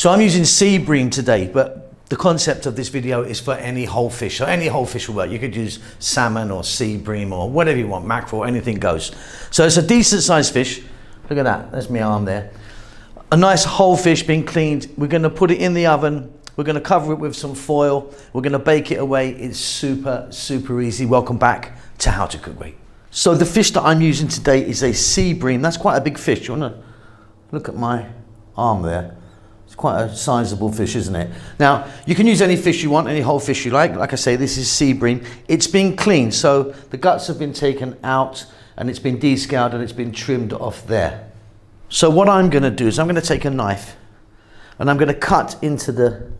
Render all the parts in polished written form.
So I'm using seabream today, but the concept of this video is for any whole fish. So any whole fish will work. You could use salmon or seabream or whatever you want, mackerel, anything goes. So it's a decent sized fish. Look at that, there's my arm there. A nice whole fish being cleaned. We're gonna put it in the oven. We're gonna cover it with some foil. We're gonna bake it away. It's super, super easy. Welcome back to How to Cook Great. So the fish that I'm using today is a seabream. That's quite a big fish. You wanna look at my arm there? It's quite a sizable fish, isn't it? Now, you can use any fish you want, any whole fish you like. Like I say, this is seabream. It's been cleaned, so the guts have been taken out and it's been descaled and it's been trimmed off there. So what I'm gonna do is I'm gonna take a knife and I'm gonna cut into the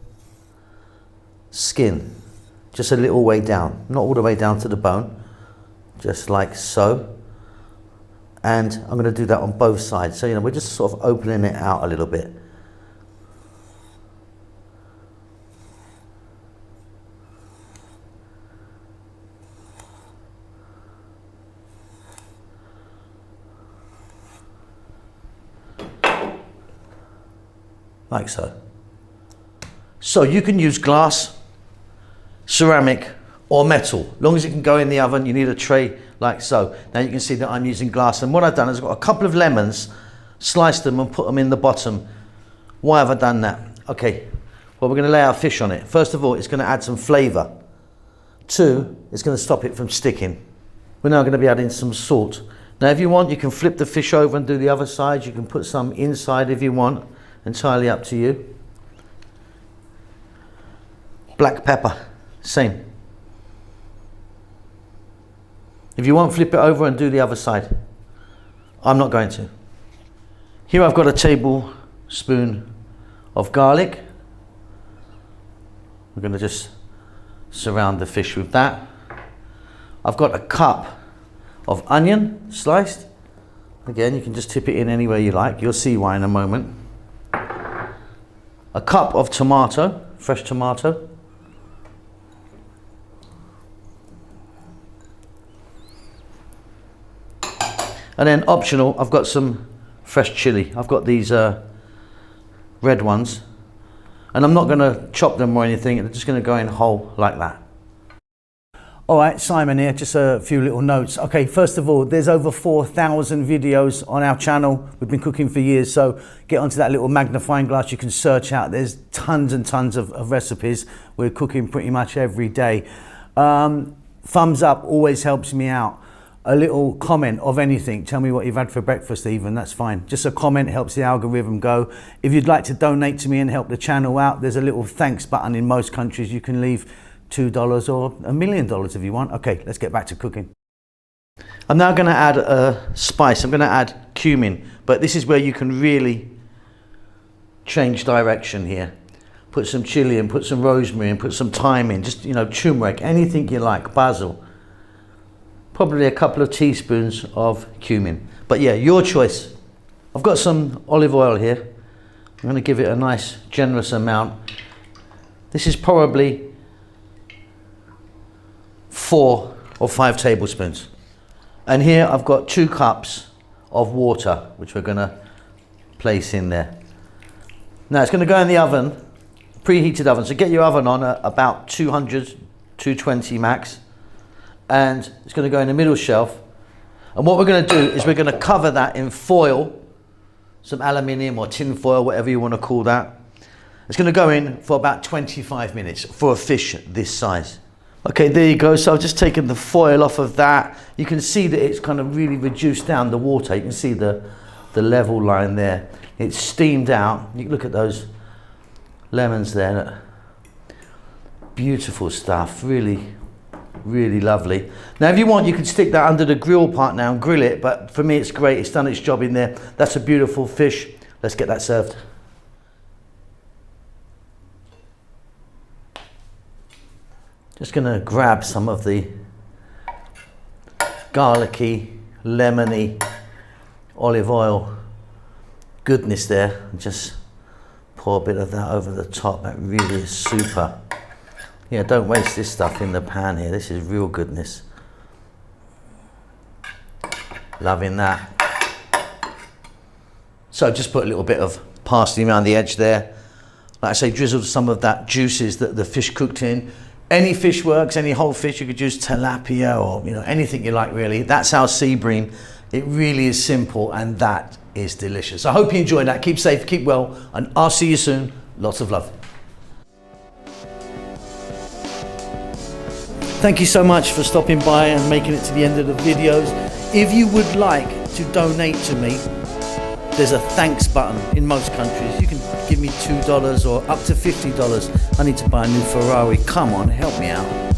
skin, just a little way down, not all the way down to the bone, just like so. And I'm gonna do that on both sides. So, we're just sort of opening it out a little bit. Like so. So you can use glass, ceramic, or metal. As long as it can go in the oven, you need a tray like so. Now you can see that I'm using glass, and what I've done is I've got a couple of lemons, sliced them and put them in the bottom. Why have I done that? Okay, well, we're gonna lay our fish on it. First of all, it's gonna add some flavor. Two, it's gonna stop it from sticking. We're now gonna be adding some salt. Now if you want, you can flip the fish over and do the other side. You can put some inside if you want. Entirely up to you. Black pepper, same. If you want, flip it over and do the other side. I'm not going to. Here I've got a tablespoon of garlic. We're going to just surround the fish with that. I've got a cup of onion sliced. Again, you can just tip it in anywhere you like. You'll see why in a moment. A cup of tomato, fresh tomato. And then optional, I've got some fresh chili. I've got these red ones. And I'm not gonna chop them or anything, they're just gonna go in whole like that. All right, Simon here, just a few little notes. Okay, first of all, there's over 4,000 videos on our channel. We've been cooking for years, so get onto that little magnifying glass. You can search out. There's tons and tons of recipes. We're cooking pretty much every day. Thumbs up always helps me out. A little comment of anything. Tell me what you've had for breakfast even, that's fine. Just a comment helps the algorithm go. If you'd like to donate to me and help the channel out, there's a little thanks button in most countries. You can leave $2 or $1 million if you want. Okay, let's get back to cooking. I'm now going to add a spice. I'm going to add cumin, but this is where you can really change direction here. Put some chili in, put some rosemary in, put some thyme in, just, turmeric, anything you like, basil. Probably a couple of teaspoons of cumin. But yeah, your choice. I've got some olive oil here. I'm going to give it a nice generous amount. This is probably 4 or 5 tablespoons. And here I've got 2 cups of water, which we're gonna place in there. Now it's gonna go in the oven, preheated oven. So get your oven on at about 200, 220 max. And it's gonna go in the middle shelf. And what we're gonna do is we're gonna cover that in foil, some aluminium or tin foil, whatever you wanna call that. It's gonna go in for about 25 minutes for a fish this size. Okay, there you go. So I've just taken the foil off of that. You can see that it's kind of really reduced down the water. You can see the level line there. It's steamed out. You can look at those lemons there. Beautiful stuff, really, really lovely. Now if you want, you can stick that under the grill part now and grill it, but for me it's great. It's done its job in there. That's a beautiful fish. Let's get that served. Just gonna grab some of the garlicky, lemony, olive oil goodness there and just pour a bit of that over the top. That really is super. Yeah, don't waste this stuff in the pan here. This is real goodness. Loving that. So just put a little bit of parsley around the edge there. like I say, drizzled some of that juices that the fish cooked in. Any fish works, any whole fish. You could use tilapia or anything you like really. That's our sea bream. It really is simple, and that is delicious. I hope you enjoyed that. Keep safe, keep well, and I'll see you soon. Lots of love. Thank you so much for stopping by and making it to the end of the videos. If you would like to donate to me, there's a thanks button in most countries. You can give me $2 or up to $50. I need to buy a new Ferrari. Come on, help me out.